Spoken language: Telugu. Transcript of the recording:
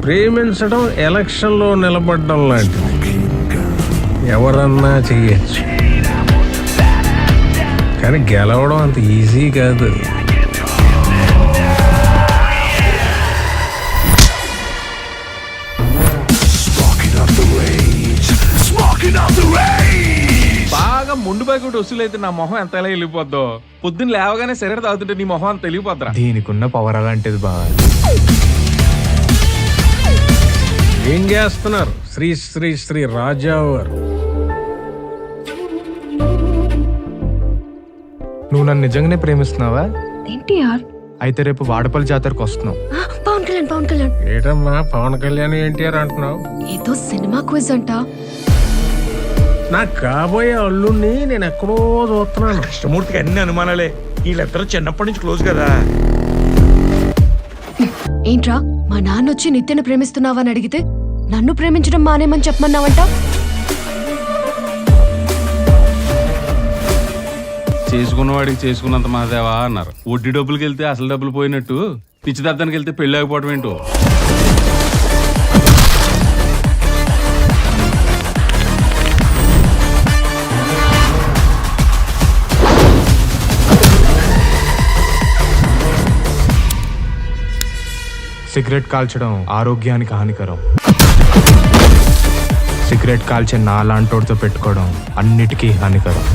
ప్రేమించడం ఎలక్షన్లో నిలబడడం లాంటిది. ఎవరన్నా చెయ్యొచ్చు, కానీ గెలవడం అంత ఈజీ కాదు. బాగా ముందు బాగుడు వసూలైతే నా మొహం ఎంత ఎలా వెళ్ళిపోద్దో. పొద్దున్న లేవగానే సిగరెట్ తాగుతుంటే నీ మొహం అంత వెళ్ళిపోద్దా. దీనికున్న పవర్ అలాంటిది బాగా. ఏం చేస్తున్నారు శ్రీ శ్రీ శ్రీ రాజా గారు? నువ్వు నన్ను నిజంగానే ప్రేమిస్తున్నావా? ఎన్టీఆర్ అయితే రేపు వాడపల్లి జాతరకు వస్తున్నావు. పవన్ కళ్యాణ్ పవన్ కళ్యాణ్ ఏటమ్మా పవన్ కళ్యాణ్ ఎన్టీఆర్ అంటున్నావు? ఏదో సినిమా క్విజ్ అంట. నాకు కాబోయే అల్లుడిని నేను ఎక్కడో చూస్తున్నాను. కృష్ణమూర్తికి అన్ని అనుమానాలే. వీళ్ళిద్దరూ చిన్నప్పటి నుంచి క్లోజ్ కదా. ఏంట్రా మా నాన్న వచ్చి నిత్యను ప్రేమిస్తున్నావని అడిగితే నన్ను ప్రేమించడం మానేమని చెప్పమన్నావంట. చేసుకున్నవాడికి చేసుకున్నంత మాదేవా అన్నారు. వడ్డీ డబ్బులకి వెళ్తే అసలు డబ్బులు పోయినట్టు పిచ్చిదర్థానికి వెళ్తే పెళ్లి ఆగిపోవడం ఏంటో. సిగరెట్ కాల్చడం ఆరోగ్యానికి హానికరం. సిగరెట్ కాల్చే నాలాంటోడితో పెట్టుకోవడం అన్నిటికీ హానికరం.